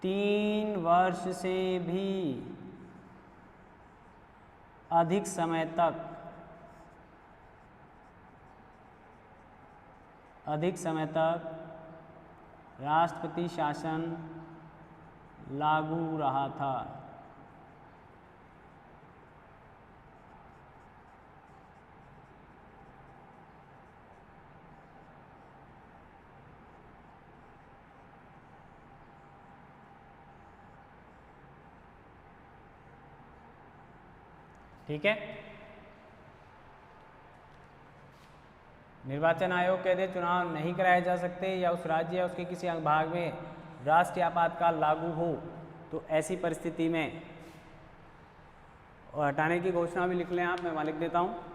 3 वर्ष से भी अधिक समय तक राष्ट्रपति शासन लागू रहा था। ठीक है। निर्वाचन आयोग कहते चुनाव नहीं कराए जा सकते या उस राज्य या उसके किसी अंग भाग में राष्ट्रीय आपातकाल लागू हो तो ऐसी परिस्थिति में, और हटाने की घोषणा भी लिख लें आप, मैं वहाँ लिख देता हूँ।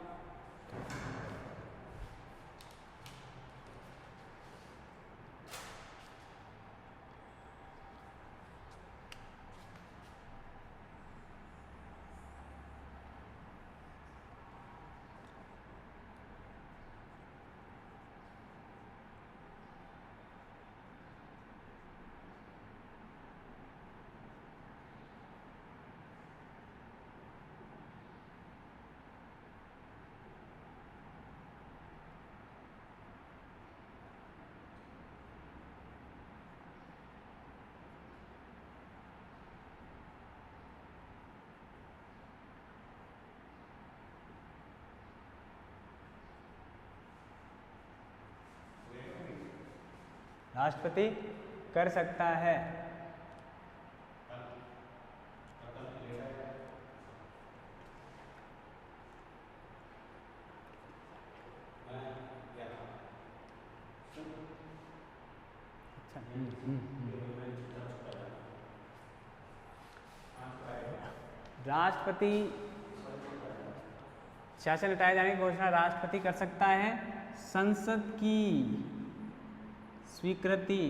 राष्ट्रपति कर सकता है। राष्ट्रपति शासन हटाए जाने की घोषणा राष्ट्रपति कर सकता है। संसद की स्वीकृति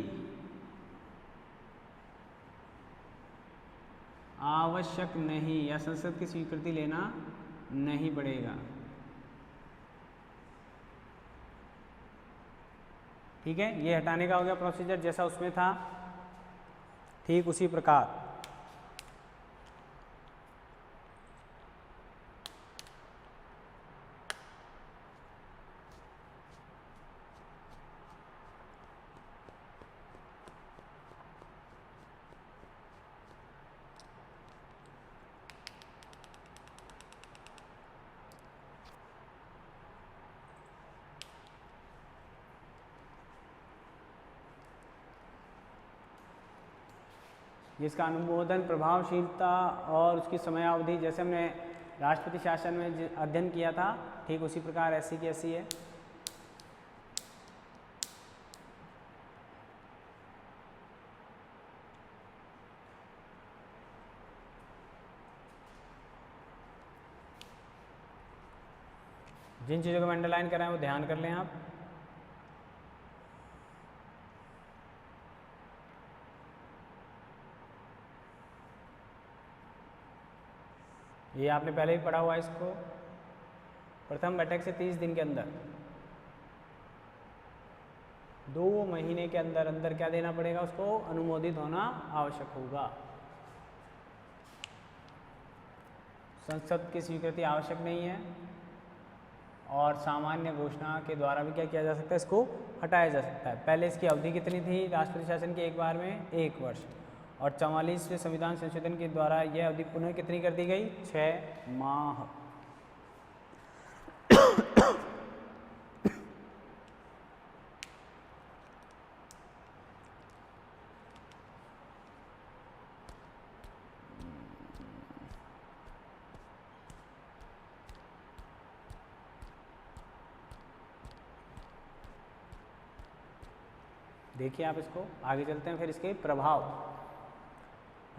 आवश्यक नहीं, या संसद की स्वीकृति लेना नहीं पड़ेगा। ठीक है, ये हटाने का हो गया प्रोसीजर जैसा उसमें था, ठीक उसी प्रकार जिसका अनुमोदन, प्रभावशीलता और उसकी समयावधि, जैसे हमने राष्ट्रपति शासन में अध्ययन किया था, ठीक उसी प्रकार ऐसी की ऐसी है। जिन चीज़ों को अंडरलाइन कर रहे हैं वो ध्यान कर लें आप। ये आपने पहले ही पढ़ा हुआ है इसको। प्रथम बैठक से 30 दिन के अंदर, 2 महीने के अंदर अंदर क्या देना पड़ेगा, उसको अनुमोदित होना आवश्यक होगा। संसद की स्वीकृति आवश्यक नहीं है और सामान्य घोषणा के द्वारा भी क्या किया जा सकता है, इसको हटाया जा सकता है। पहले इसकी अवधि कितनी थी राष्ट्रपति शासन की, एक बार में 1 वर्ष, और 44वें संविधान संशोधन के द्वारा यह अवधि पुनः कितनी कर दी गई, 6 माह। देखिए आप इसको, आगे चलते हैं। फिर इसके प्रभाव,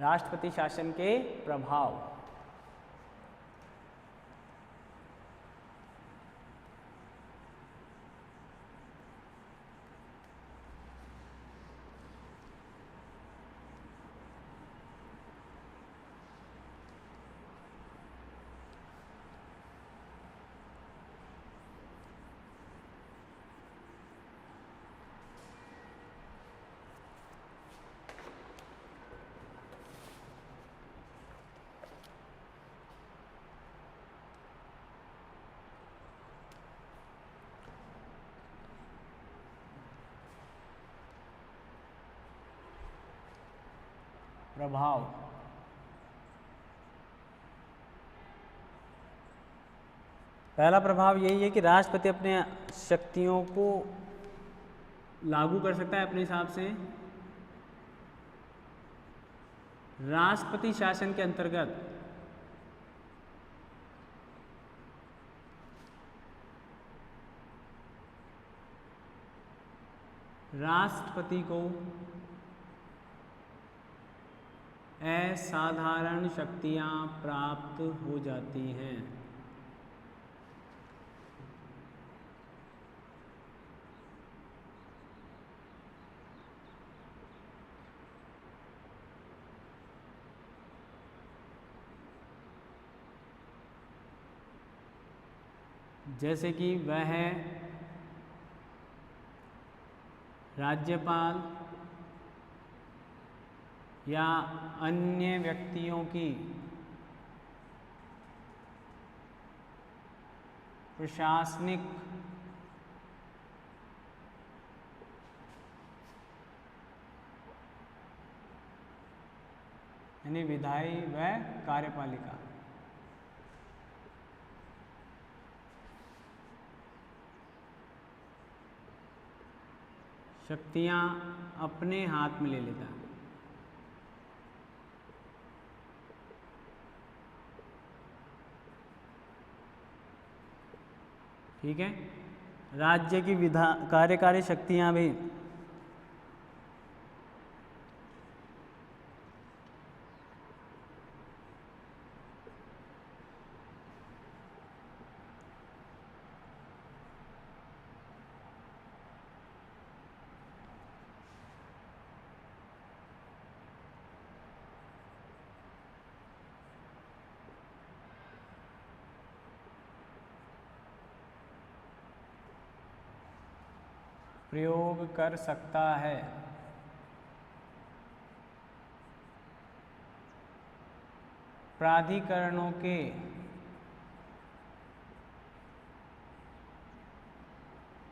राष्ट्रपति शासन के प्रभाव। प्रभाव। पहला प्रभाव यही है कि राष्ट्रपति अपने शक्तियों को लागू कर सकता है अपने हिसाब से। राष्ट्रपति शासन के अंतर्गत राष्ट्रपति को असाधारण शक्तियां प्राप्त हो जाती हैं। जैसे कि वह राज्यपाल या अन्य व्यक्तियों की प्रशासनिक यानी विधायी व कार्यपालिका शक्तियां अपने हाथ में ले लेता है। ठीक है, राज्य की कार्यकारी शक्तियां भी प्रयोग कर सकता है। प्राधिकरणों के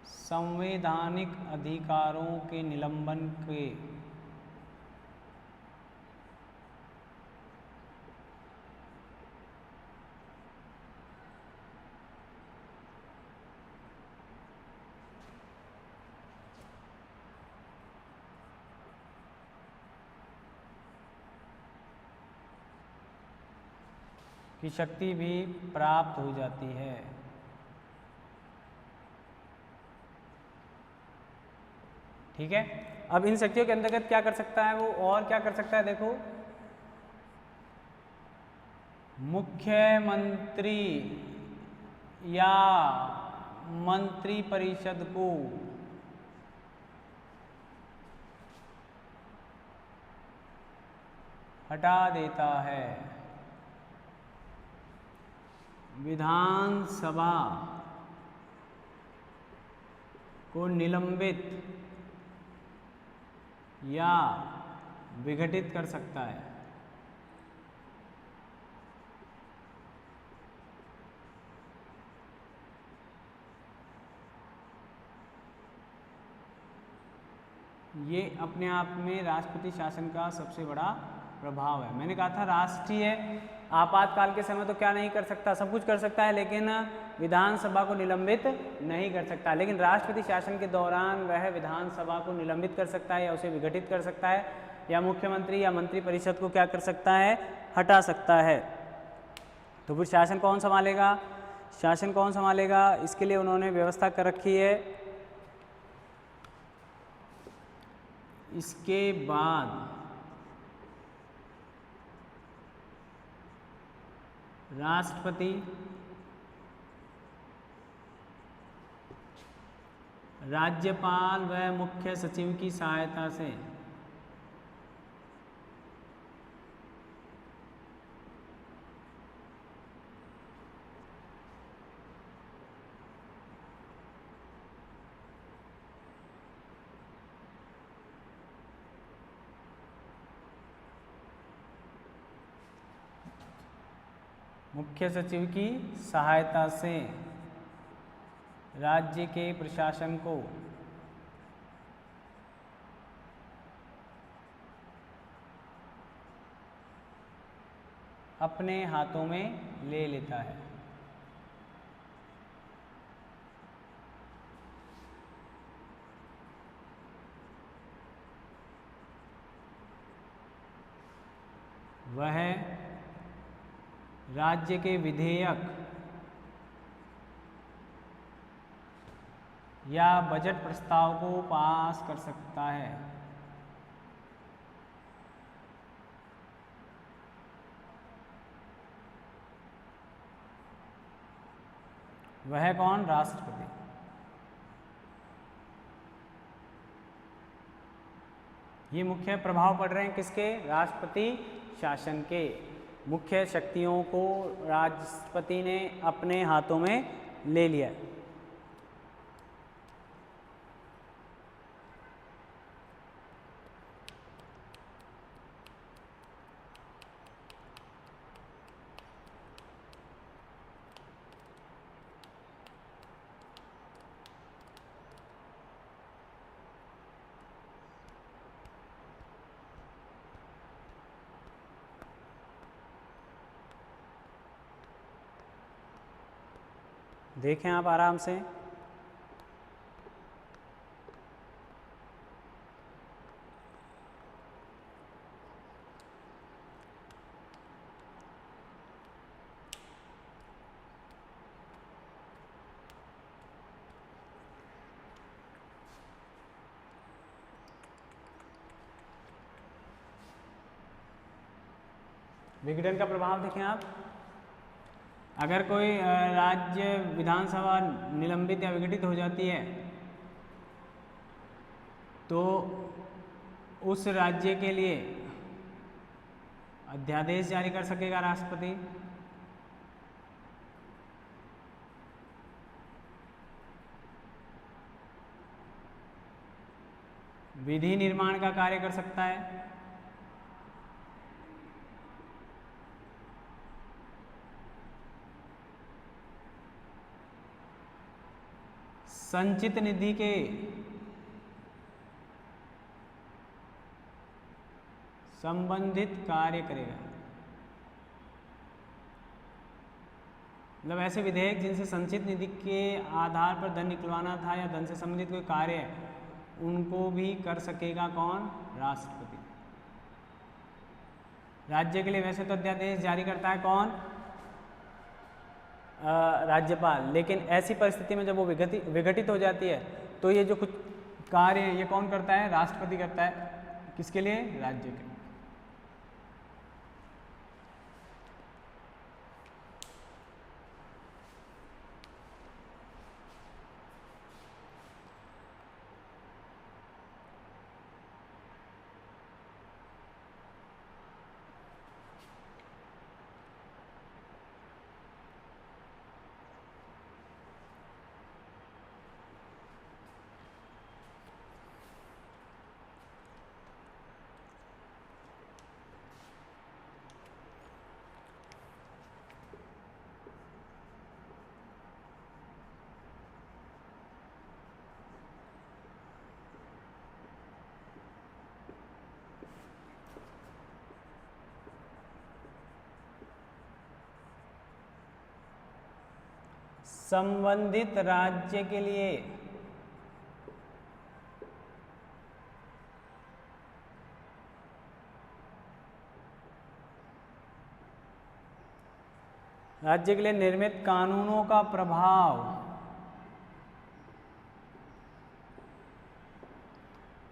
संवैधानिक अधिकारों के निलंबन के की शक्ति भी प्राप्त हो जाती है। ठीक है, अब इन शक्तियों के अंतर्गत क्या कर सकता है वो, और क्या कर सकता है देखो, मुख्यमंत्री या मंत्री परिषद को हटा देता है। विधानसभा को निलंबित या विघटित कर सकता है। ये अपने आप में राष्ट्रपति शासन का सबसे बड़ा प्रभाव है। मैंने कहा था राष्ट्रीय आपातकाल के समय तो क्या नहीं कर सकता, सब कुछ कर सकता है, लेकिन विधानसभा को निलंबित नहीं कर सकता। लेकिन राष्ट्रपति शासन के दौरान वह विधानसभा को निलंबित कर सकता है या उसे विघटित कर सकता है, या मुख्यमंत्री या मंत्री परिषद को क्या कर सकता है, हटा सकता है। तो फिर शासन कौन संभालेगा, शासन कौन संभालेगा, इसके लिए उन्होंने व्यवस्था कर रखी है। इसके बाद राष्ट्रपति राज्यपाल व मुख्य सचिव की सहायता से राज्य के प्रशासन को अपने हाथों में ले लेता है। वह राज्य के विधेयक या बजट प्रस्ताव को पास कर सकता है। वह कौन? राष्ट्रपति। ये मुख्य प्रभाव पड़ रहे हैं किसके? राष्ट्रपति शासन के। मुख्य शक्तियों को राष्ट्रपति ने अपने हाथों में ले लिया। देखें आप आराम से। विघटन का प्रभाव देखें आप। अगर कोई राज्य विधानसभा निलंबित या विघटित हो जाती है तो उस राज्य के लिए अध्यादेश जारी कर सकेगा राष्ट्रपति। विधि निर्माण का कार्य कर सकता है। संचित निधि के संबंधित कार्य करेगा। मतलब ऐसे विधेयक जिनसे संचित निधि के आधार पर धन निकलवाना था या धन से संबंधित कोई कार्य है, उनको भी कर सकेगा कौन? राष्ट्रपति। राज्य के लिए वैसे तो अध्यादेश जारी करता है कौन? राज्यपाल। लेकिन ऐसी परिस्थिति में जब वो विघटित हो जाती है तो ये जो कुछ कार्य है ये कौन करता है? राष्ट्रपति करता है। किसके लिए? राज्य के। संबंधित राज्य के लिए निर्मित कानूनों का प्रभाव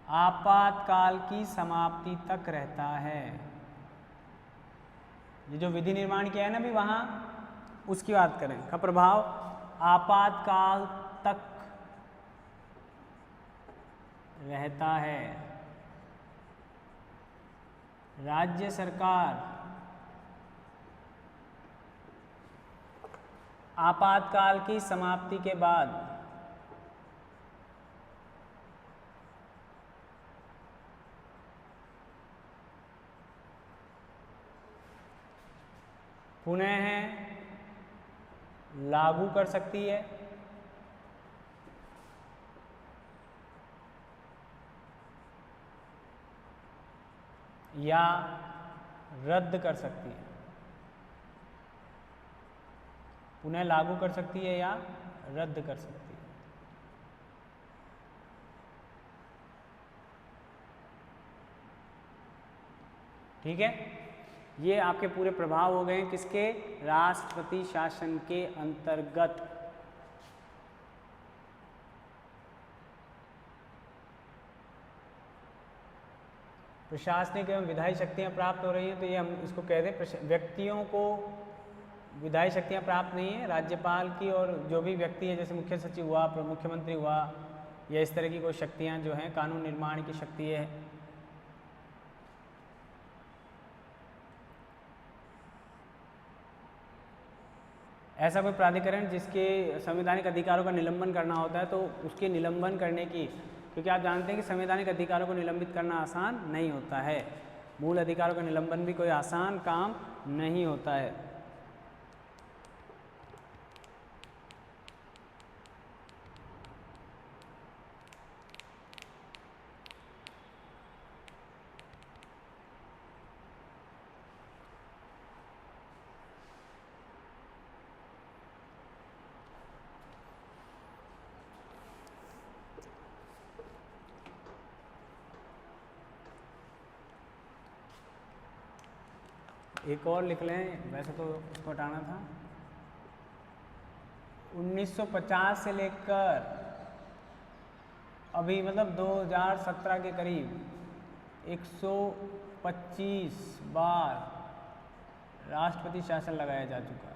आपातकाल की समाप्ति तक रहता है। ये जो विधि निर्माण किया है ना अभी वहां, उसकी बात करें का प्रभाव आपातकाल तक रहता है। राज्य सरकार आपातकाल की समाप्ति के बाद पुनः लागू कर सकती है या रद्द कर सकती है। पुनः लागू कर सकती है या रद्द कर सकती है। ठीक है, ये आपके पूरे प्रभाव हो गए हैं किसके, राष्ट्रपति शासन के अंतर्गत। प्रशासनिक एवं विधायी शक्तियां प्राप्त हो रही हैं, तो ये हम इसको कह दें, व्यक्तियों को विधायी शक्तियां प्राप्त नहीं है, राज्यपाल की और जो भी व्यक्ति है, जैसे मुख्य सचिव हुआ, मुख्यमंत्री हुआ, या इस तरह की कोई शक्तियां जो हैं, कानून निर्माण की शक्ति है। ऐसा कोई प्राधिकरण जिसके संवैधानिक अधिकारों का निलंबन करना होता है, तो उसके निलंबन करने की, क्योंकि आप जानते हैं कि संवैधानिक अधिकारों को निलंबित करना आसान नहीं होता है, मूल अधिकारों का निलंबन भी कोई आसान काम नहीं होता है। एक और लिख लें, वैसे तो उसको हटाना था। 1950 से लेकर अभी मतलब 2017 के करीब 125 बार राष्ट्रपति शासन लगाया जा चुका है।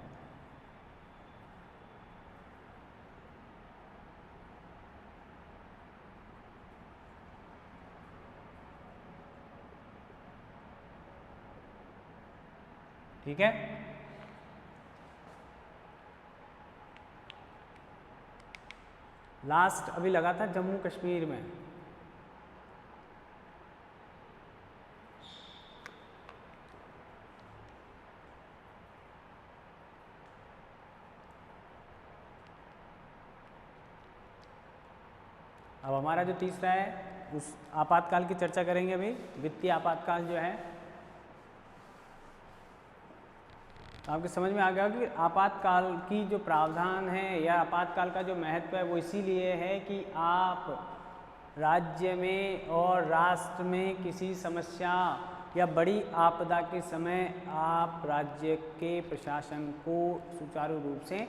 ठीक है, लास्ट अभी लगा था जम्मू कश्मीर में। अब हमारा जो तीसरा है, उस आपातकाल की चर्चा करेंगे अभी। वित्तीय आपातकाल जो है, आपके समझ में आ गया कि आपातकाल की जो प्रावधान है या आपातकाल का जो महत्व है वो इसीलिए है कि आप राज्य में और राष्ट्र में किसी समस्या या बड़ी आपदा के समय आप राज्य के प्रशासन को सुचारू रूप से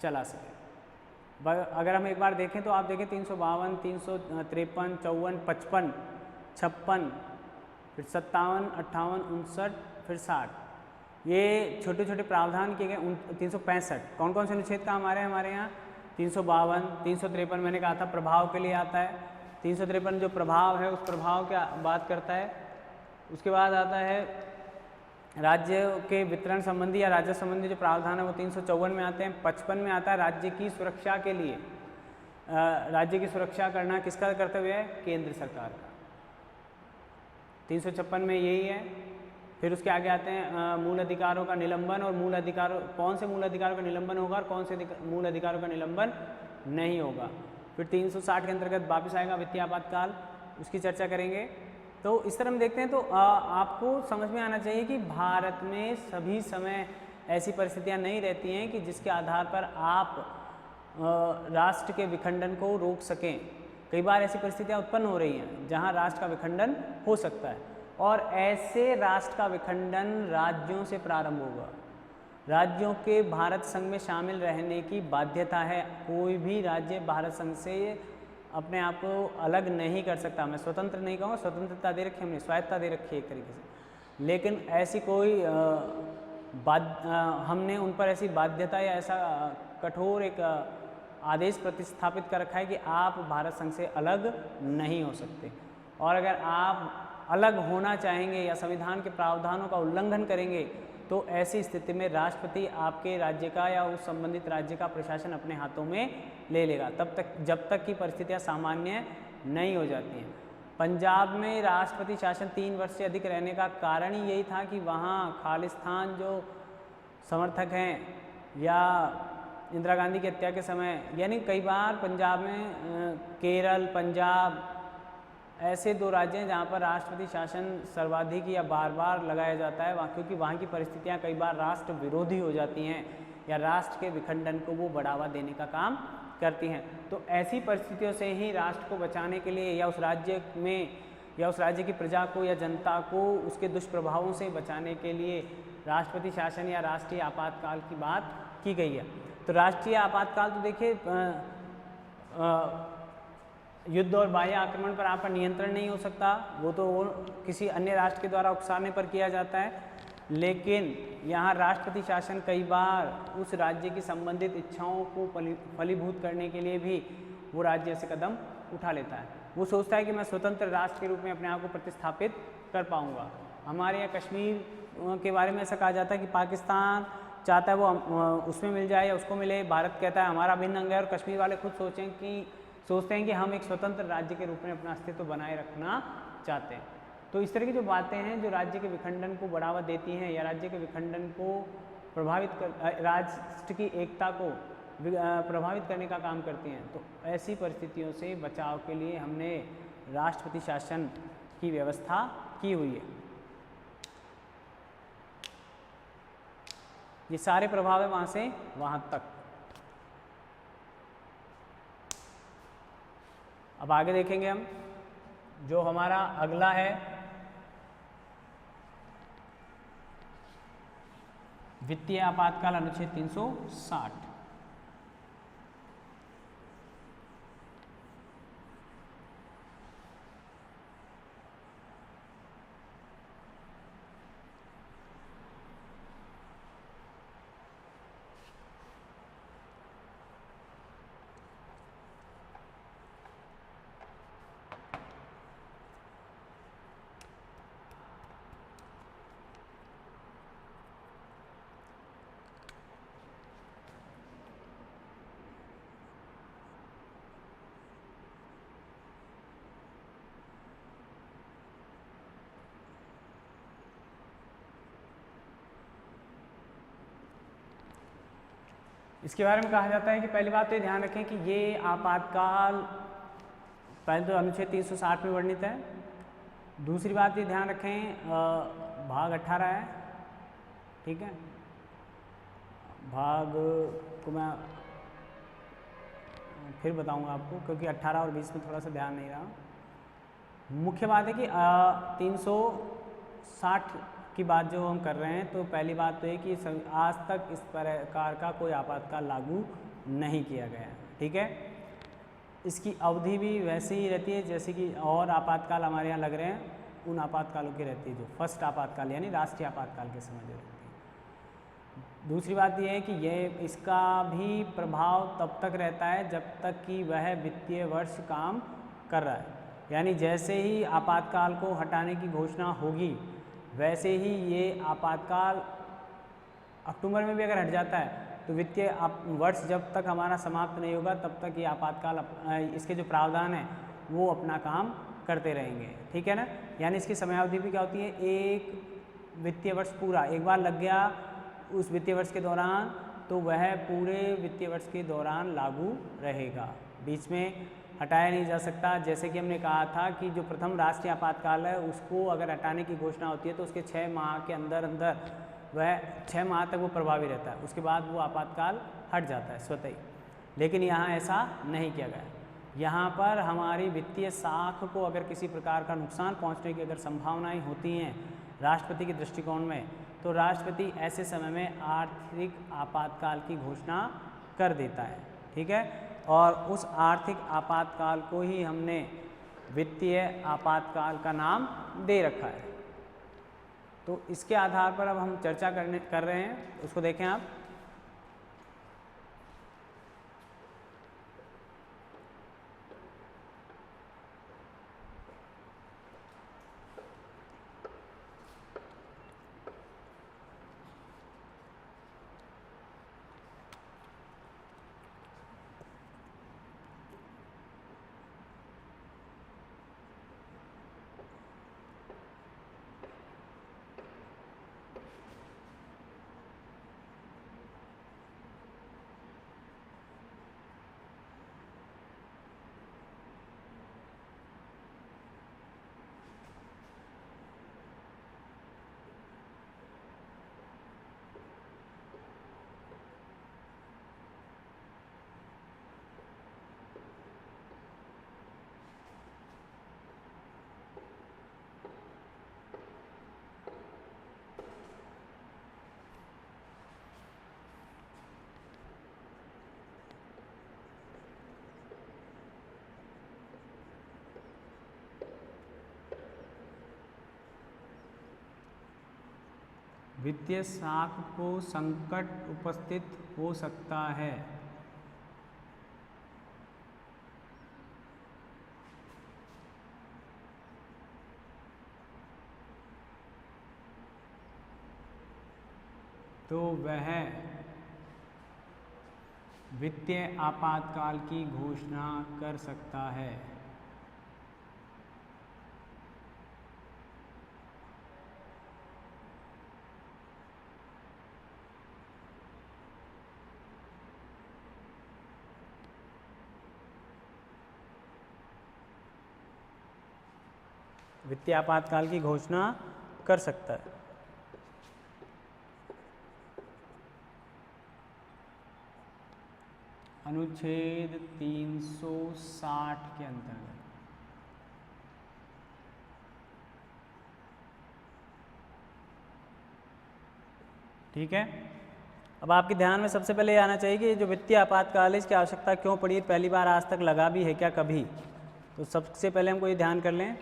चला सकें। अगर हम एक बार देखें तो आप देखें 352, 353, 54, 55, 56, फिर 57, 58, 59, फिर 60, ये छोटे छोटे प्रावधान किए गए। 365 कौन कौन से अनुच्छेद का हमारे यहाँ 352, 353 मैंने कहा था प्रभाव के लिए आता है। 353 जो प्रभाव है उस प्रभाव की बात करता है। उसके बाद आता है राज्य के वितरण संबंधी या राज्य संबंधी जो प्रावधान है वो 354 में आते हैं। 55 में आता है राज्य की सुरक्षा के लिए, राज्य की सुरक्षा करना किसका कर्तव्य है, केंद्र सरकार का। 356 में यही है। फिर उसके आगे आते हैं मूल अधिकारों का निलंबन, और मूल अधिकारों, कौन से मूल अधिकारों का निलंबन होगा और कौन से मूल अधिकारों का निलंबन नहीं होगा। फिर 360 के अंतर्गत वापस आएगा वित्तीय आपातकाल, उसकी चर्चा करेंगे। तो इस तरह हम देखते हैं तो आपको समझ में आना चाहिए कि भारत में सभी समय ऐसी परिस्थितियां नहीं रहती हैं कि जिसके आधार पर आप राष्ट्र के विखंडन को रोक सकें। कई बार ऐसी परिस्थितियां उत्पन्न हो रही हैं जहां राष्ट्र का विखंडन हो सकता है, और ऐसे राष्ट्र का विखंडन राज्यों से प्रारंभ होगा। राज्यों के भारत संघ में शामिल रहने की बाध्यता है। कोई भी राज्य भारत संघ से अपने आप को अलग नहीं कर सकता। मैं स्वतंत्र नहीं कहूँगा, स्वतंत्रता दे रखी हमने, स्वायत्ता दे रखी है एक तरीके से, लेकिन ऐसी कोई हमने उन पर ऐसी बाध्यता या ऐसा कठोर एक आदेश प्रतिस्थापित कर रखा है कि आप भारत संघ से अलग नहीं हो सकते। और अगर आप अलग होना चाहेंगे या संविधान के प्रावधानों का उल्लंघन करेंगे तो ऐसी स्थिति में राष्ट्रपति आपके राज्य का या उस संबंधित राज्य का प्रशासन अपने हाथों में ले लेगा, तब तक जब तक कि परिस्थितियां सामान्य नहीं हो जाती हैं। पंजाब में राष्ट्रपति शासन 3 वर्ष से अधिक रहने का कारण ही यही था कि वहाँ खालिस्तान जो समर्थक हैं या इंदिरा गांधी की हत्या के समय, यानी कई बार पंजाब में केरल, पंजाब ऐसे 2 राज्य हैं जहाँ पर राष्ट्रपति शासन सर्वाधिक या बार बार लगाया जाता है, वहाँ क्योंकि वहाँ की परिस्थितियाँ कई बार राष्ट्र विरोधी हो जाती हैं या राष्ट्र के विखंडन को वो बढ़ावा देने का काम करती हैं। तो ऐसी परिस्थितियों से ही राष्ट्र को बचाने के लिए या उस राज्य में या उस राज्य की प्रजा को या जनता को उसके दुष्प्रभावों से बचाने के लिए राष्ट्रपति शासन या राष्ट्रीय आपातकाल की बात की गई है। तो राष्ट्रीय आपातकाल तो देखिए युद्ध और बाह्य आक्रमण पर आपका नियंत्रण नहीं हो सकता, वो तो किसी अन्य राष्ट्र के द्वारा उकसाने पर किया जाता है, लेकिन यहाँ राष्ट्रपति शासन कई बार उस राज्य की संबंधित इच्छाओं को फलीभूत करने के लिए भी वो राज्य ऐसे कदम उठा लेता है। वो सोचता है कि मैं स्वतंत्र राष्ट्र के रूप में अपने आप को प्रतिस्थापित कर पाऊँगा। हमारे यहाँ कश्मीर के बारे में ऐसा कहा जाता है कि पाकिस्तान चाहता है वो उसमें मिल जाए या उसको मिले, भारत कहता है हमारा भिन्न अंग है, और कश्मीर वाले खुद सोचते हैं कि हम एक स्वतंत्र राज्य के रूप में अपना अस्तित्व बनाए रखना चाहते हैं। तो इस तरह की जो बातें हैं जो राज्य के विखंडन को बढ़ावा देती हैं या राज्य के विखंडन को राष्ट्र की एकता को प्रभावित करने का काम करती हैं। तो ऐसी परिस्थितियों से बचाव के लिए हमने राष्ट्रपति शासन की व्यवस्था की हुई है। ये सारे प्रभाव है वहाँ से वहाँ तक। अब आगे देखेंगे हम, जो हमारा अगला है वित्तीय आपातकाल अनुच्छेद 360। इसके बारे में कहा जाता है कि पहली बात तो ये ध्यान रखें कि ये आपातकाल पहले तो अनुच्छेद 360 में वर्णित है। दूसरी बात ये ध्यान रखें भाग 18 है, ठीक है। भाग को मैं फिर बताऊंगा आपको, क्योंकि 18 और 20 में थोड़ा सा ध्यान नहीं रहा। मुख्य बात है कि 360 की बात जो हम कर रहे हैं, तो पहली बात तो ये कि आज तक इस प्रकार का कोई आपातकाल लागू नहीं किया गया, ठीक है। इसकी अवधि भी वैसे ही रहती है जैसे कि और आपातकाल हमारे यहाँ लग रहे हैं, उन आपातकालों की रहती है जो फर्स्ट आपातकाल यानी राष्ट्रीय आपातकाल के समय जो रहती है। दूसरी बात यह है कि इसका भी प्रभाव तब तक रहता है जब तक कि वह वित्तीय वर्ष काम कर रहा है, यानी जैसे ही आपातकाल को हटाने की घोषणा होगी वैसे ही ये आपातकाल अक्टूबर में भी अगर हट जाता है तो वित्तीय वर्ष जब तक हमारा समाप्त नहीं होगा तब तक ये आपातकाल इसके जो प्रावधान है वो अपना काम करते रहेंगे, ठीक है ना। यानी इसकी समयावधि भी क्या होती है, एक वित्तीय वर्ष पूरा एक बार लग गया उस वित्तीय वर्ष के दौरान तो वह पूरे वित्तीय वर्ष के दौरान लागू रहेगा, बीच में हटाया नहीं जा सकता। जैसे कि हमने कहा था कि जो प्रथम राष्ट्रीय आपातकाल है उसको अगर हटाने की घोषणा होती है तो उसके 6 माह के अंदर वह 6 माह तक वो प्रभावी रहता है, उसके बाद वो आपातकाल हट जाता है स्वतः ही। लेकिन यहाँ ऐसा नहीं किया गया। यहाँ पर हमारी वित्तीय साख को अगर किसी प्रकार का नुकसान पहुँचने की अगर संभावनाएँ होती हैं राष्ट्रपति के दृष्टिकोण में, तो राष्ट्रपति ऐसे समय में आर्थिक आपातकाल की घोषणा कर देता है, ठीक है। और उस आर्थिक आपातकाल को ही हमने वित्तीय आपातकाल का नाम दे रखा है। तो इसके आधार पर अब हम चर्चा कर रहे हैं, उसको देखें आप। वित्तीय साख को संकट उपस्थित हो सकता है। तो वह वित्तीय आपातकाल की घोषणा कर सकता है। वित्तीय आपातकाल की घोषणा कर सकता है। अनुच्छेद 360 के अंतर्गत ठीक है। अब आपके ध्यान में सबसे पहले ये आना चाहिए कि जो वित्तीय आपातकाल है इसकी आवश्यकता क्यों पड़ी, पहली बार आज तक लगा भी है क्या कभी। तो सबसे पहले हमको ये ध्यान कर लें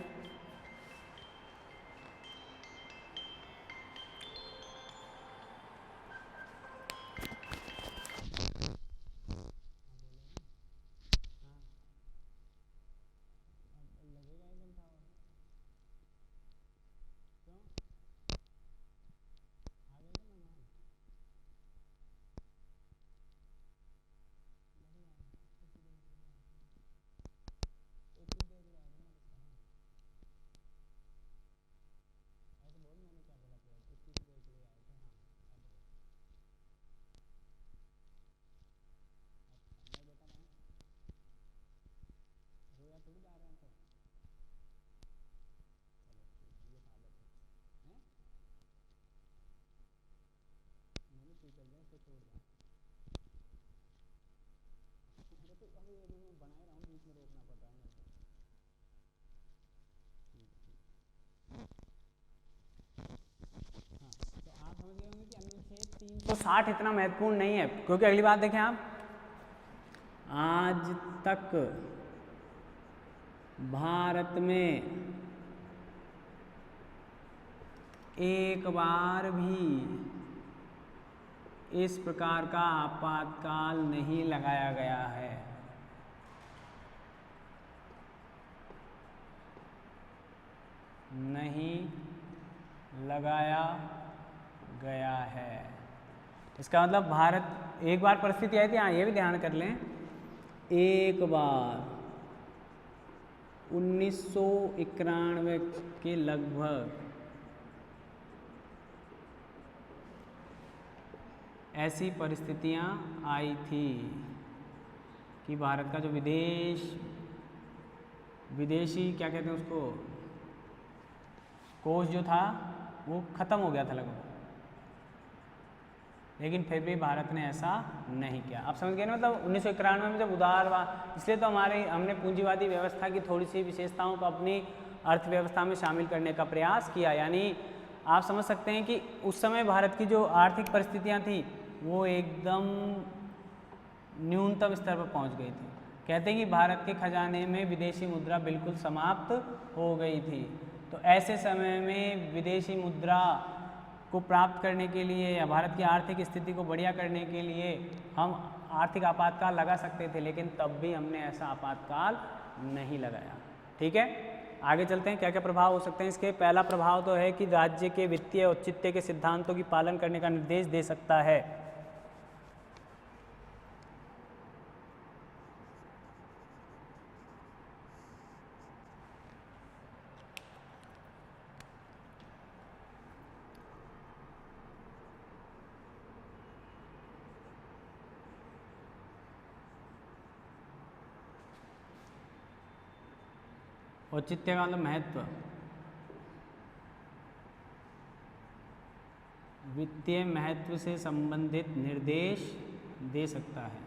तो 60 इतना महत्वपूर्ण नहीं है, क्योंकि अगली बात देखें आप, आज तक भारत में एक बार भी इस प्रकार का आपातकाल नहीं लगाया गया है। नहीं लगाया गया है। इसका मतलब भारत एक बार परिस्थिति आई थी, हाँ ये भी ध्यान कर लें, एक बार 1991 के लगभग ऐसी परिस्थितियां आई थी कि भारत का जो विदेशी क्या कहते हैं उसको, कोष जो था वो ख़त्म हो गया था लगभग, लेकिन फिर भी भारत ने ऐसा नहीं किया। आप समझ गए ना, मतलब 1991 में जब उदारवाद, इसलिए तो हमने पूंजीवादी व्यवस्था की थोड़ी सी विशेषताओं को अपनी अर्थव्यवस्था में शामिल करने का प्रयास किया। यानी आप समझ सकते हैं कि उस समय भारत की जो आर्थिक परिस्थितियां थी वो एकदम न्यूनतम स्तर पर पहुंच गई थी। कहते हैं कि भारत के खजाने में विदेशी मुद्रा बिल्कुल समाप्त हो गई थी। तो ऐसे समय में विदेशी मुद्रा को प्राप्त करने के लिए या भारत की आर्थिक स्थिति को बढ़िया करने के लिए हम आर्थिक आपातकाल लगा सकते थे, लेकिन तब भी हमने ऐसा आपातकाल नहीं लगाया। ठीक है, आगे चलते हैं। क्या क्या प्रभाव हो सकते हैं इसके। पहला प्रभाव तो है कि राज्य के वित्तीय औचित्य के सिद्धांतों की पालन करने का निर्देश दे सकता है। औचित्य का मतलब महत्व, वित्तीय महत्व से संबंधित निर्देश दे सकता है।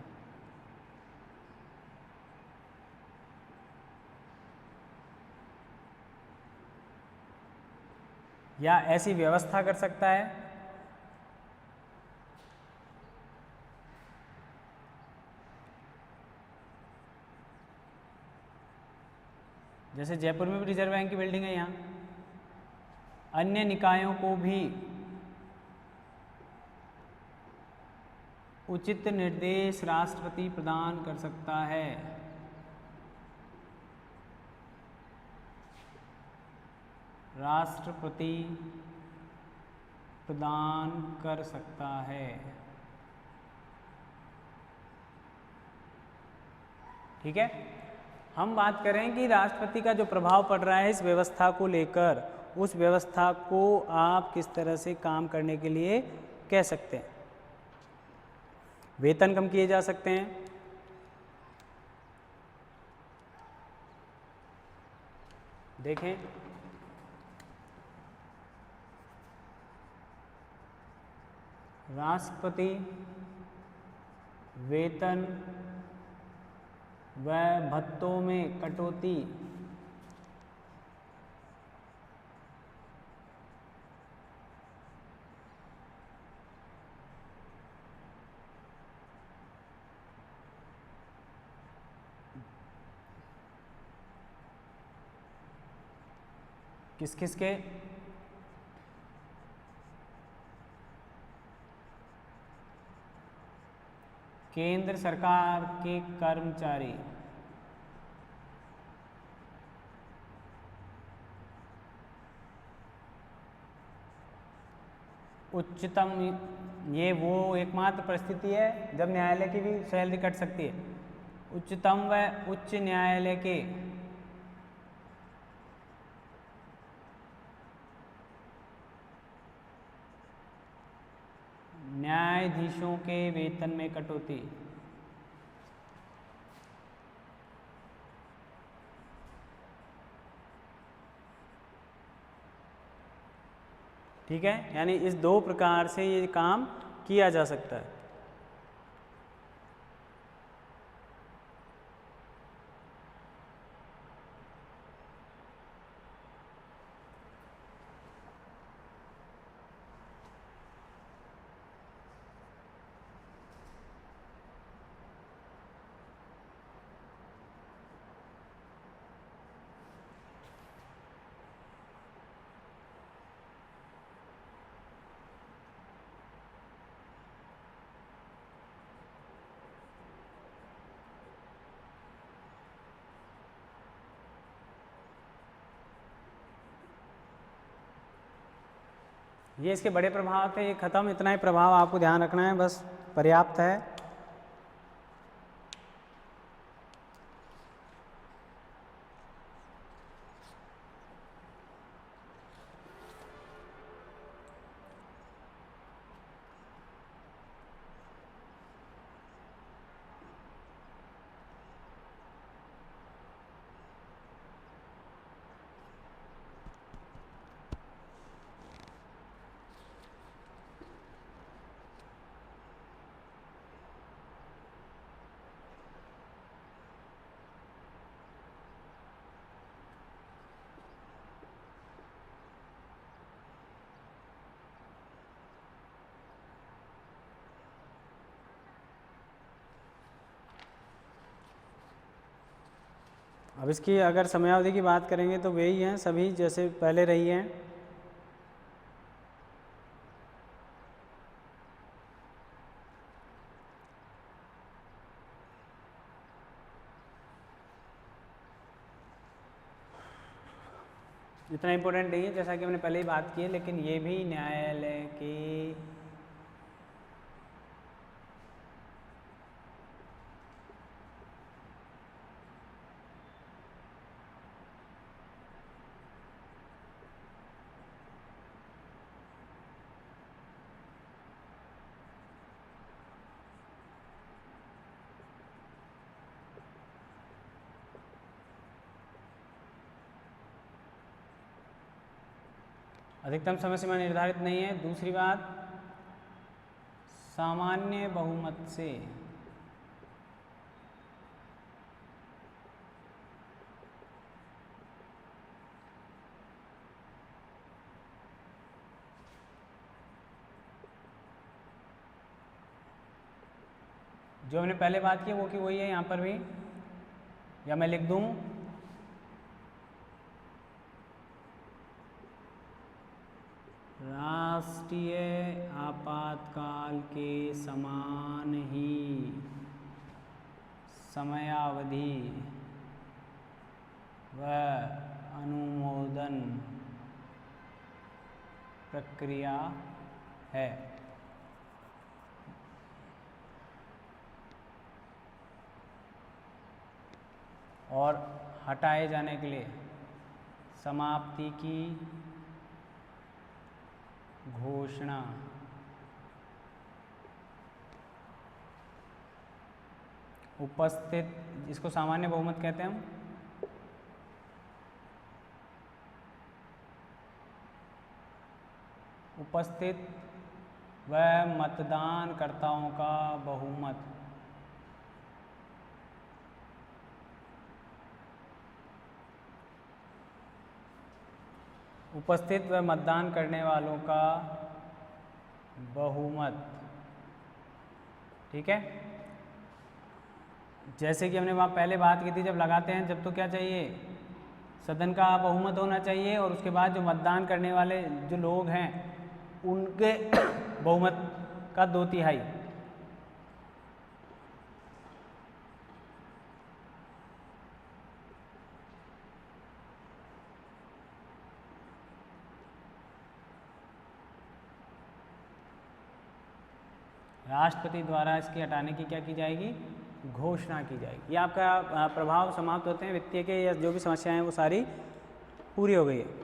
या ऐसी व्यवस्था कर सकता है जैसे जयपुर में भी रिजर्व बैंक की बिल्डिंग है, यहाँ अन्य निकायों को भी उचित निर्देश राष्ट्रपति प्रदान कर सकता है। राष्ट्रपति प्रदान कर सकता है। ठीक है, हम बात करें कि राष्ट्रपति का जो प्रभाव पड़ रहा है इस व्यवस्था को लेकर, उस व्यवस्था को आप किस तरह से काम करने के लिए कह सकते हैं। वेतन कम किए जा सकते हैं, देखें राष्ट्रपति वेतन व भत्तों में कटौती किस किस के? केंद्र सरकार के कर्मचारी। उच्चतम, ये वो एकमात्र परिस्थिति है जब न्यायालय की भी सैलरी कट सकती है। उच्चतम व उच्च न्यायालय के न्यायाधीशों के वेतन में कटौती। ठीक है, यानी इस दो प्रकार से ये काम किया जा सकता है। ये इसके बड़े प्रभाव थे, ये ख़त्म। इतना ही प्रभाव आपको ध्यान रखना है, बस पर्याप्त है। अब इसकी अगर समयावधि की बात करेंगे तो वही हैं सभी जैसे पहले रही हैं। इतना इम्पोर्टेंट नहीं है, जैसा कि हमने पहले ही बात की है, लेकिन ये भी न्यायालय की अधिकतम समय सीमा निर्धारित नहीं है। दूसरी बात, सामान्य बहुमत से जो हमने पहले बात की वो कि वही है यहाँ पर भी, या मैं लिख दूँ राष्ट्रीय आपातकाल के समान ही समयावधि व अनुमोदन प्रक्रिया है। और हटाए जाने के लिए समाप्ति की घोषणा उपस्थित, इसको सामान्य बहुमत कहते हैं हम, उपस्थित व मतदानकर्ताओं का बहुमत उपस्थित व मतदान करने वालों का बहुमत। ठीक है, जैसे कि हमने वहाँ पहले बात की थी, जब लगाते हैं जब तो क्या चाहिए, सदन का बहुमत होना चाहिए और उसके बाद जो मतदान करने वाले जो लोग हैं उनके बहुमत का 2/3। राष्ट्रपति द्वारा इसके हटाने की क्या की जाएगी, घोषणा की जाएगी। ये आपका प्रभाव समाप्त होते हैं वित्तीय के, या जो भी समस्याएं हैं वो सारी पूरी हो गई है।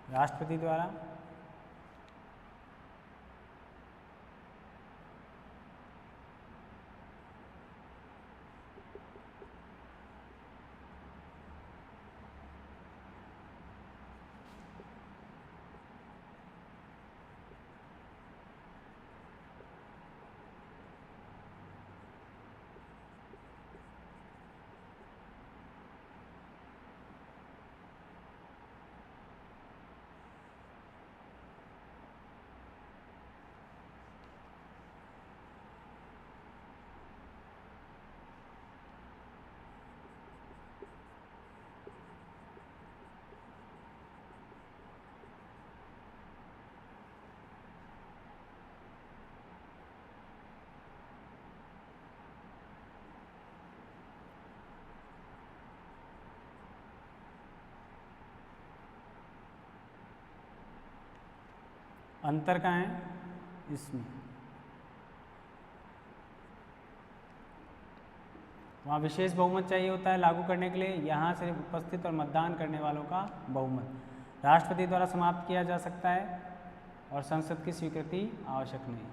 राष्ट्रपति द्वारा अंतर कहाँ है इसमें, वहाँ विशेष बहुमत चाहिए होता है लागू करने के लिए, यहाँ सिर्फ उपस्थित और मतदान करने वालों का बहुमत राष्ट्रपति द्वारा समाप्त किया जा सकता है और संसद की स्वीकृति आवश्यक नहीं।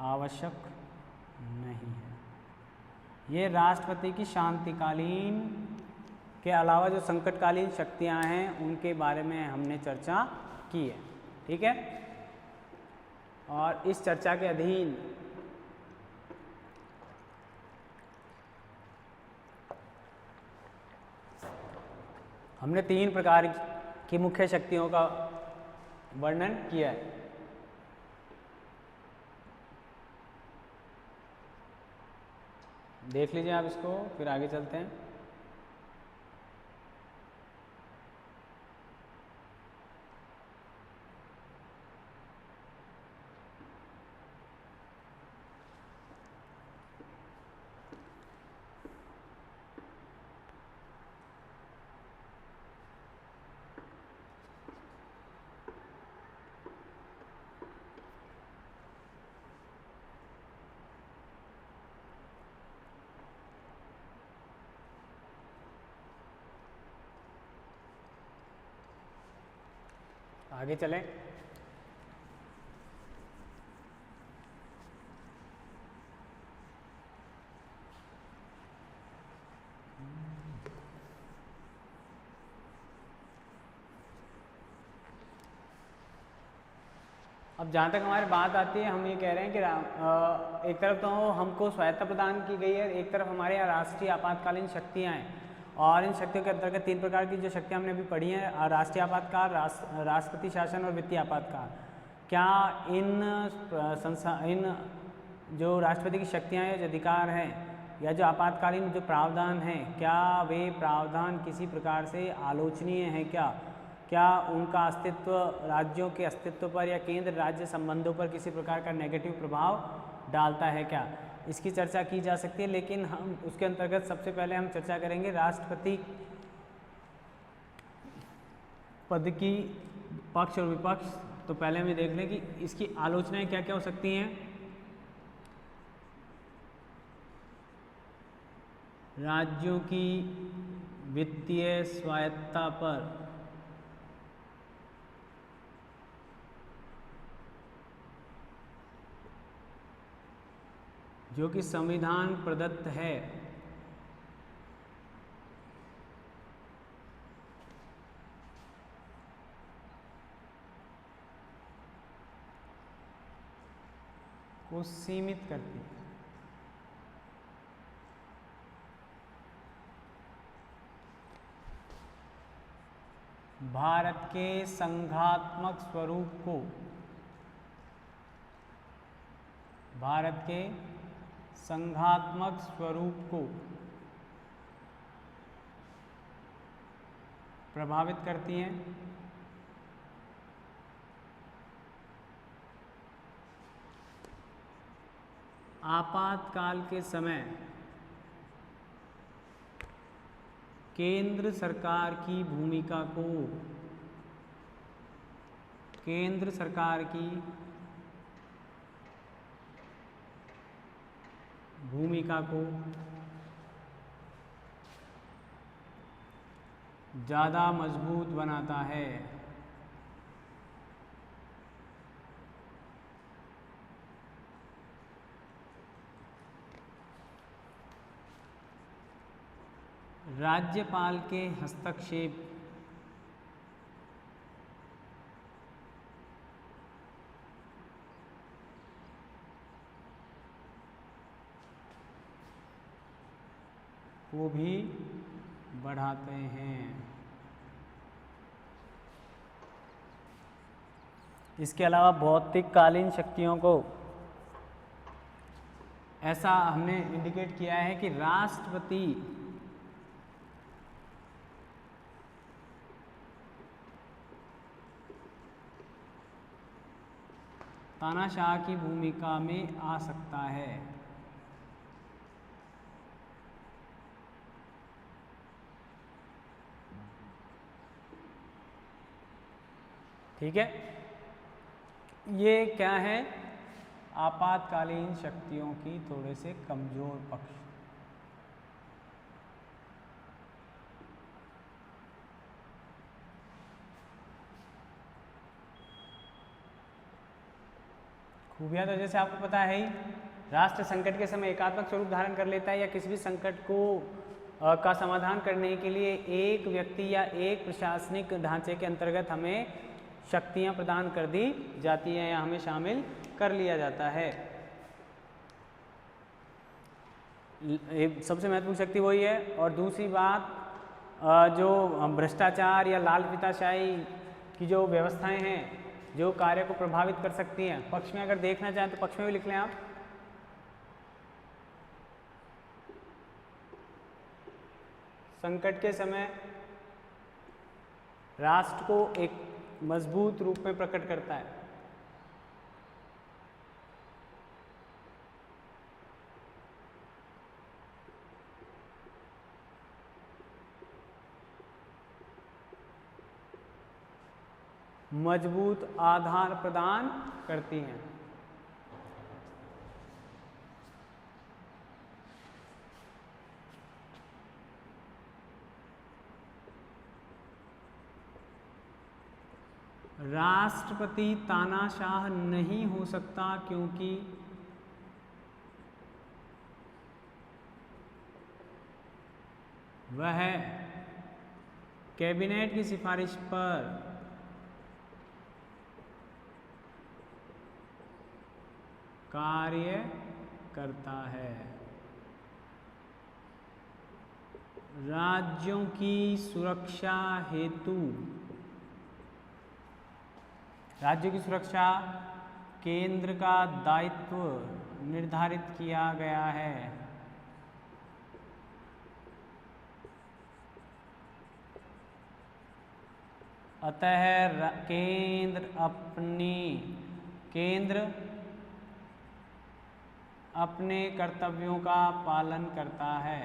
आवश्यक नहीं है। ये राष्ट्रपति की शांतिकालीन के अलावा जो संकटकालीन शक्तियां हैं उनके बारे में हमने चर्चा की है। ठीक है, और इस चर्चा के अधीन हमने 3 प्रकार की मुख्य शक्तियों का वर्णन किया है। देख लीजिए आप इसको, फिर आगे चलते हैं। आगे चलें। अब जहाँ तक हमारी बात आती है, हम ये कह रहे हैं कि एक तरफ तो हमको स्वायत्तता प्रदान की गई है, एक तरफ हमारे यहाँ राष्ट्रीय आपातकालीन शक्तियाँ हैं, और इन शक्तियों के अंतर्गत 3 प्रकार की जो शक्तियाँ हमने अभी पढ़ी हैं, राष्ट्रीय आपातकाल, राष्ट्रपति शासन और वित्तीय आपातकाल। क्या इन जो राष्ट्रपति की शक्तियाँ हैं, जो अधिकार हैं, या जो आपातकालीन जो प्रावधान हैं, क्या वे प्रावधान किसी प्रकार से आलोचनीय हैं? क्या उनका अस्तित्व राज्यों के अस्तित्व पर या केंद्र राज्य संबंधों पर किसी प्रकार का नेगेटिव प्रभाव डालता है क्या? इसकी चर्चा की जा सकती है, लेकिन हम उसके अंतर्गत सबसे पहले हम चर्चा करेंगे राष्ट्रपति पद की पक्ष और विपक्ष। तो पहले हमें देख लें कि इसकी आलोचनाएं क्या क्या हो सकती हैं। राज्यों की वित्तीय स्वायत्तता पर जो कि संविधान प्रदत्त है, को सीमित करती है। भारत के संघात्मक स्वरूप को, भारत के संघात्मक स्वरूप को प्रभावित करती हैं। आपातकाल के समय केंद्र सरकार की भूमिका को, केंद्र सरकार की भूमिका को ज़्यादा मजबूत बनाता है। राज्यपाल के हस्तक्षेप को भी बढ़ाते हैं। इसके अलावा भौतिककालीन शक्तियों को ऐसा हमने इंडिकेट किया है कि राष्ट्रपति तानाशाह की भूमिका में आ सकता है। ठीक है, ये क्या है? आपातकालीन शक्तियों की थोड़े से कमजोर पक्ष। खूबियां तो जैसे आपको पता है ही, राष्ट्र संकट के समय एकात्मक स्वरूप धारण कर लेता है, या किसी भी संकट को का समाधान करने के लिए एक व्यक्ति या एक प्रशासनिक ढांचे के अंतर्गत हमें शक्तियां प्रदान कर दी जाती हैं या हमें शामिल कर लिया जाता है। सबसे महत्वपूर्ण शक्ति वही है। और दूसरी बात, जो भ्रष्टाचार या लाल फीताशाही की जो व्यवस्थाएं हैं, जो कार्य को प्रभावित कर सकती हैं, पक्ष में अगर देखना चाहें तो पक्ष में भी लिख लें आप। संकट के समय राष्ट्र को एक मजबूत रूप में प्रकट करता है। मजबूत आधार प्रदान करती हैं। राष्ट्रपति तानाशाह नहीं हो सकता क्योंकि वह कैबिनेट की सिफारिश पर कार्य करता है। राज्यों की सुरक्षा हेतु राज्यों की सुरक्षा केंद्र का दायित्व निर्धारित किया गया है। अतः केंद्र अपने कर्तव्यों का पालन करता है।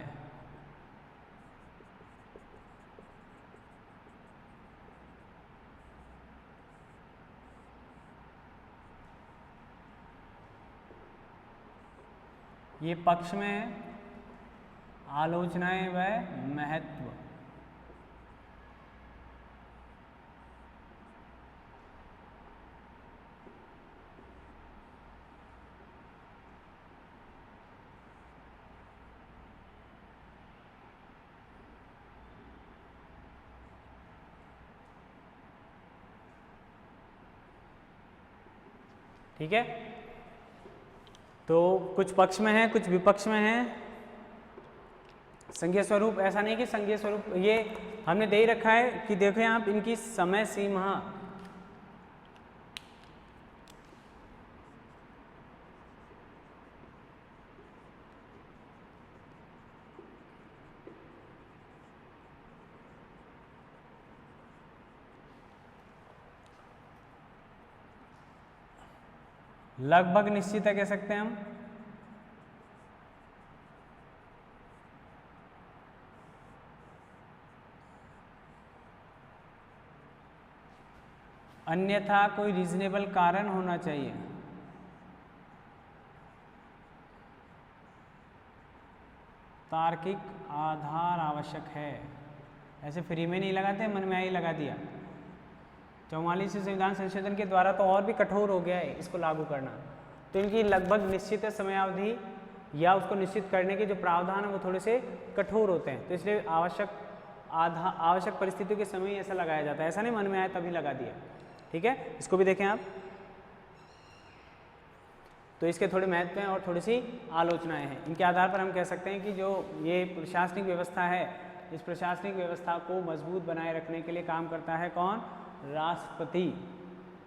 ये पक्ष में आलोचनाएं व महत्व। ठीक है, तो कुछ पक्ष में है कुछ विपक्ष में है। संघीय स्वरूप ऐसा नहीं कि संघीय स्वरूप ये हमने दे ही रखा है कि देखो यहाँ इनकी समय सीमा लगभग निश्चित है कह सकते हैं हम। अन्यथा कोई रीजनेबल कारण होना चाहिए। तार्किक आधार आवश्यक है। ऐसे फ्री में नहीं लगाते, मन में आई लगा दिया। 44 संविधान संशोधन के द्वारा तो और भी कठोर हो गया है इसको लागू करना। तो इनकी लगभग निश्चित समयावधि या उसको निश्चित करने के जो प्रावधान है वो थोड़े से कठोर होते हैं। तो इसलिए आवश्यक परिस्थितियों के समय ऐसा लगाया जाता है। ऐसा नहीं मन में आया तभी लगा दिया। ठीक है, इसको भी देखें आप। तो इसके थोड़े महत्व हैं और थोड़ी सी आलोचनाएं हैं। इनके आधार पर हम कह सकते हैं कि जो ये प्रशासनिक व्यवस्था है, इस प्रशासनिक व्यवस्था को मजबूत बनाए रखने के लिए काम करता है कौन? राष्ट्रपति।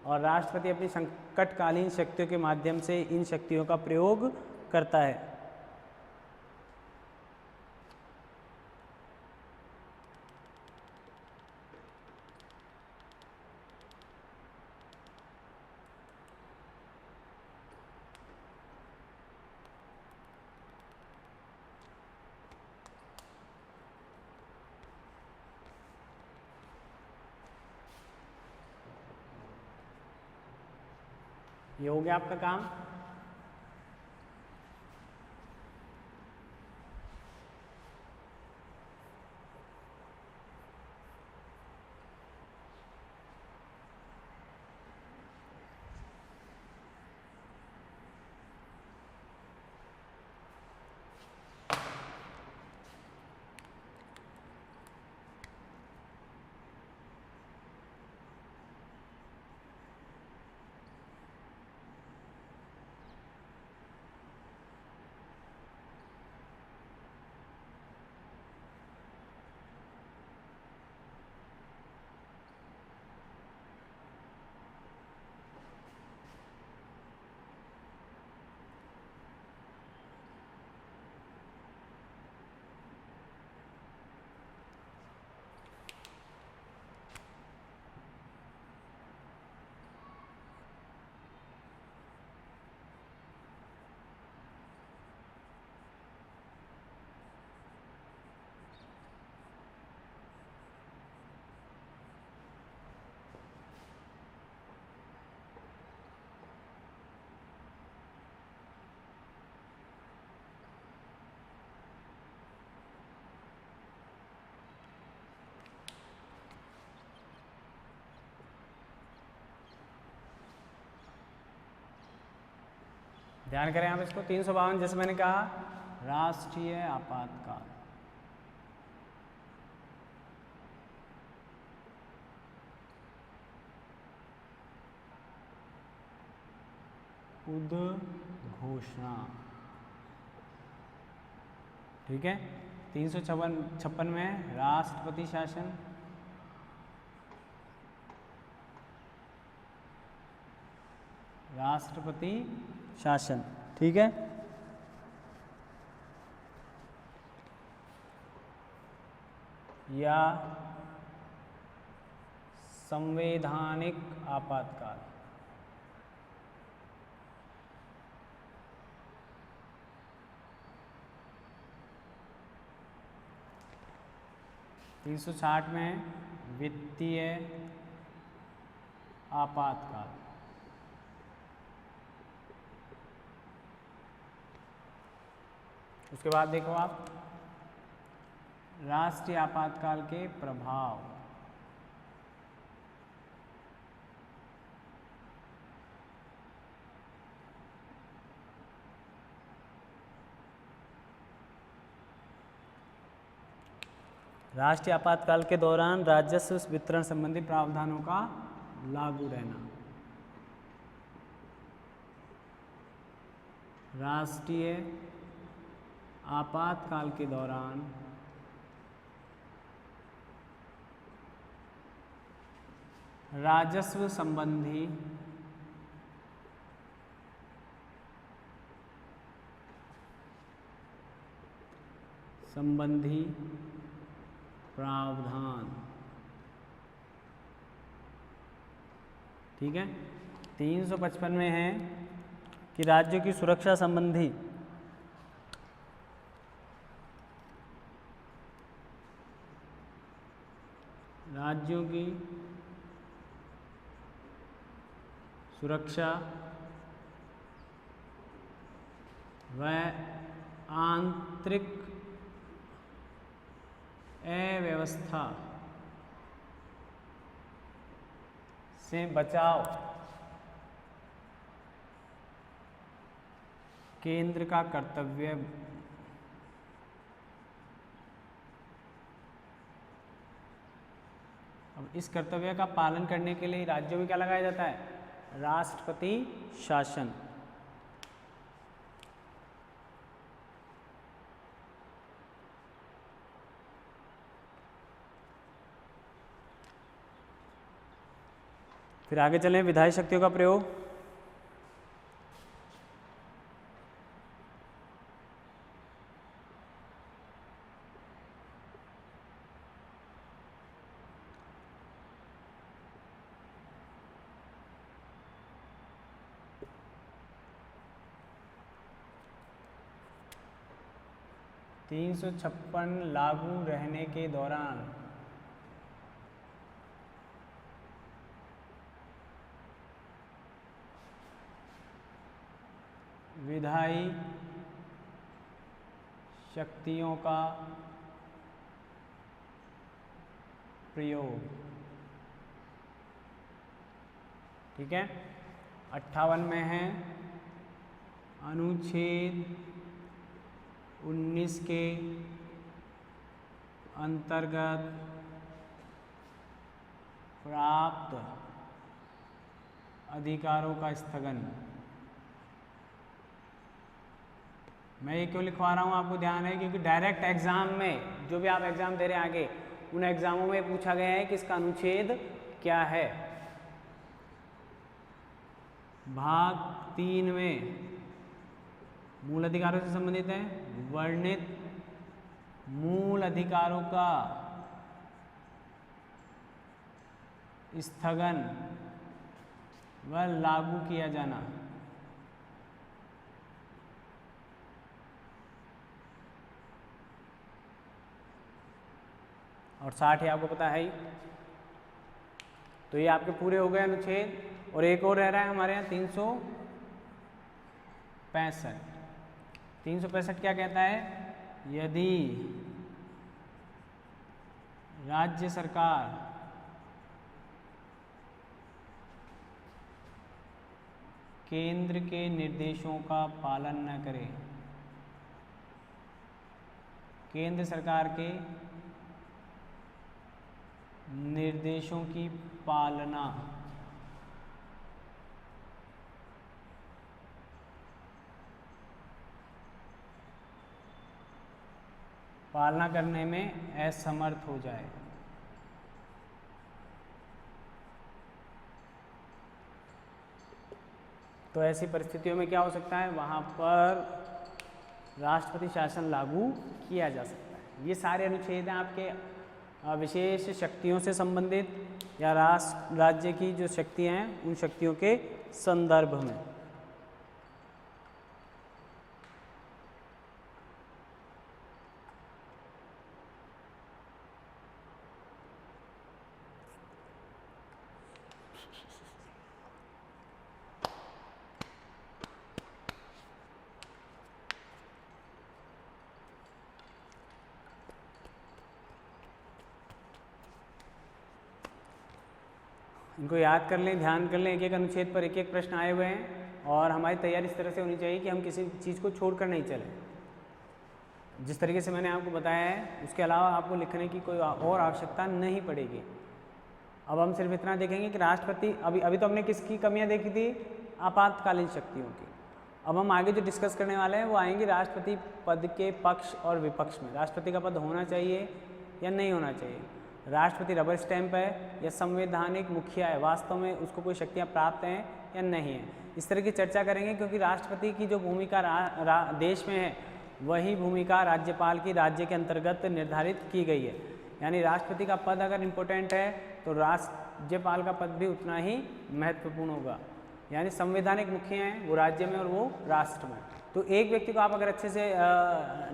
और राष्ट्रपति अपनी संकटकालीन शक्तियों के माध्यम से इन शक्तियों का प्रयोग करता है। ये हो गया आपका काम। ध्यान करें आप इसको। 352 जैसे मैंने कहा राष्ट्रीय आपातकाल, उद्घोषणा, ठीक है। 356 में राष्ट्रपति शासन, राष्ट्रपति शासन, ठीक है। या संवैधानिक आपातकाल, तीन 360 में वित्तीय आपातकाल, उसके बाद देखो आप राष्ट्रीय आपातकाल के प्रभाव, राष्ट्रीय आपातकाल के दौरान राजस्व वितरण संबंधी प्रावधानों का लागू रहना, राष्ट्रीय आपातकाल के दौरान राजस्व संबंधी प्रावधान, ठीक है। 355 में है कि राज्यों की सुरक्षा संबंधी राज्यों की सुरक्षा व आंतरिक अव्यवस्था से बचाव केंद्र का कर्तव्य, अब इस कर्तव्य का पालन करने के लिए राज्यों में क्या लगाया जाता है? राष्ट्रपति शासन। फिर आगे चलें, विधायी शक्तियों का प्रयोग। तीन 356 लागू रहने के दौरान विधायी शक्तियों का प्रयोग, ठीक है। 58 में है अनुच्छेद 19 के अंतर्गत प्राप्त अधिकारों का स्थगन। मैं ये क्यों लिखवा रहा हूँ आपको ध्यान है, क्योंकि डायरेक्ट एग्जाम में जो भी आप एग्जाम दे रहे हैं आगे, उन एग्जामों में पूछा गया है कि इसका अनुच्छेद क्या है। भाग 3 में मूल अधिकारों से संबंधित है, वर्णित मूल अधिकारों का स्थगन व लागू किया जाना। और 60 ही आपको पता है ही। तो ये आपके पूरे हो गए अनुच्छेद, और एक और रह रहा है हमारे यहाँ 365। 365 क्या कहता है? यदि राज्य सरकार केंद्र के निर्देशों का पालन न करे। केंद्र सरकार के निर्देशों की पालना करने में असमर्थ हो जाए। तो ऐसी परिस्थितियों में क्या हो सकता है, वहाँ पर राष्ट्रपति शासन लागू किया जा सकता है। ये सारे अनुच्छेद हैं आपके विशेष शक्तियों से संबंधित या राज्य की जो शक्तियाँ हैं उन शक्तियों के संदर्भ में। इनको याद कर लें, ध्यान कर लें, एक एक अनुच्छेद पर एक एक प्रश्न आए हुए हैं और हमारी तैयारी इस तरह से होनी चाहिए कि हम किसी चीज़ को छोड़कर नहीं चलें। जिस तरीके से मैंने आपको बताया है उसके अलावा आपको लिखने की कोई और आवश्यकता नहीं पड़ेगी। अब हम सिर्फ इतना देखेंगे कि राष्ट्रपति, अभी तो हमने किसकी कमियां देखी थी, आपातकालीन शक्तियों की। अब हम आगे जो डिस्कस करने वाले हैं वो आएंगे राष्ट्रपति पद के पक्ष और विपक्ष में। राष्ट्रपति का पद होना चाहिए या नहीं होना चाहिए, राष्ट्रपति रबर स्टैंप है या संवैधानिक मुखिया है, वास्तव में उसको कोई शक्तियाँ प्राप्त हैं या नहीं है, इस तरह की चर्चा करेंगे। क्योंकि राष्ट्रपति की जो भूमिका देश में है वही भूमिका राज्यपाल की राज्य के अंतर्गत निर्धारित की गई है। यानी राष्ट्रपति का पद अगर इम्पोर्टेंट है तो राज्यपाल का पद भी उतना ही महत्वपूर्ण होगा। यानी संवैधानिक मुखिया हैं वो राज्य में और वो राष्ट्र में। तो एक व्यक्ति को आप अगर अच्छे से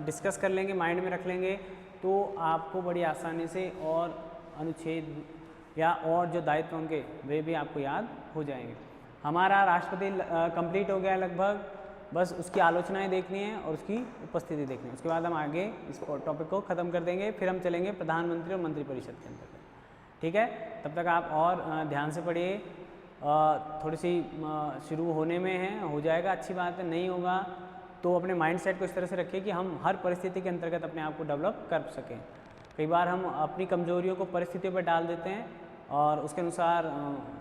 डिस्कस कर लेंगे, माइंड में रख लेंगे, तो आपको बड़ी आसानी से और अनुच्छेद या और जो दायित्व उनके वे भी आपको याद हो जाएंगे। हमारा राष्ट्रपति कंप्लीट हो गया है लगभग, बस उसकी आलोचनाएं देखनी है और उसकी उपस्थिति देखनी है। उसके बाद हम आगे इस टॉपिक को ख़त्म कर देंगे, फिर हम चलेंगे प्रधानमंत्री और मंत्रिपरिषद के अंतर्गत। ठीक है, तब तक आप और ध्यान से पढ़िए। थोड़ी सी शुरू होने में है, हो जाएगा, अच्छी बात है। नहीं होगा तो अपने माइंड सेट को इस तरह से रखिए कि हम हर परिस्थिति के अंतर्गत अपने आप को डेवलप कर सकें। कई बार हम अपनी कमजोरियों को परिस्थितियों पर डाल देते हैं और उसके अनुसार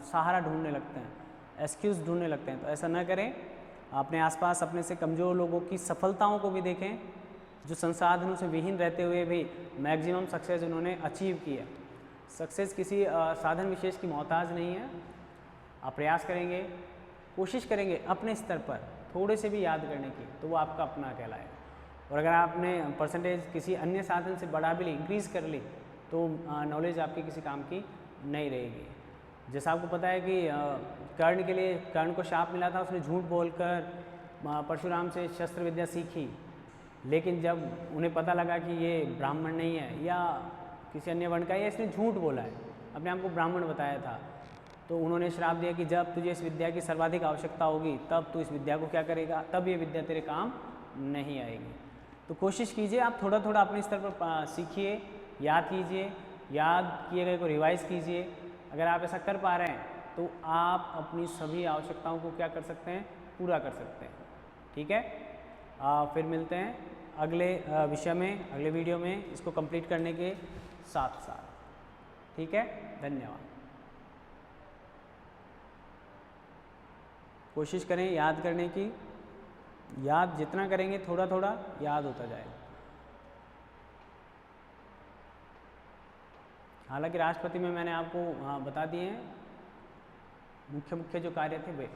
सहारा ढूंढने लगते हैं, एक्सक्यूज़ ढूंढने लगते हैं। तो ऐसा न करें। अपने आसपास अपने से कमज़ोर लोगों की सफलताओं को भी देखें, जो संसाधनों से विहीन रहते हुए भी मैक्सिमम सक्सेस उन्होंने अचीव की है। सक्सेस किसी साधन विशेष की मोहताज नहीं है। आप प्रयास करेंगे, कोशिश करेंगे अपने स्तर पर थोड़े से भी याद करने की, तो वो आपका अपना कहलाएगा। और अगर आपने परसेंटेज किसी अन्य साधन से बढ़ा भी ली, इंक्रीज़ कर ली, तो नॉलेज आपकी किसी काम की नहीं रहेगी। जैसा आपको पता है कि कर्ण के लिए, कर्ण को शाप मिला था, उसने झूठ बोलकर परशुराम से शस्त्र विद्या सीखी, लेकिन जब उन्हें पता लगा कि ये ब्राह्मण नहीं है या किसी अन्य वर्ण का है, या इसने झूठ बोला है, अपने आप को ब्राह्मण बताया था, तो उन्होंने श्राप दिया कि जब तुझे इस विद्या की सर्वाधिक आवश्यकता होगी तब तू इस विद्या को क्या करेगा, तब ये विद्या तेरे काम नहीं आएगी। तो कोशिश कीजिए आप थोड़ा थोड़ा अपने स्तर पर सीखिए, याद कीजिए, याद किए गए को रिवाइज कीजिए। अगर आप ऐसा कर पा रहे हैं तो आप अपनी सभी आवश्यकताओं को क्या कर सकते हैं, पूरा कर सकते हैं। ठीक है, फिर मिलते हैं अगले विषय में, अगले वीडियो में, इसको कंप्लीट करने के साथ साथ। ठीक है, धन्यवाद। कोशिश करें याद करने की, याद जितना करेंगे थोड़ा थोड़ा याद होता जाएगा। हालांकि राष्ट्रपति में मैंने आपको बता दिए हैं मुख्य मुख्य जो कार्य थे वे।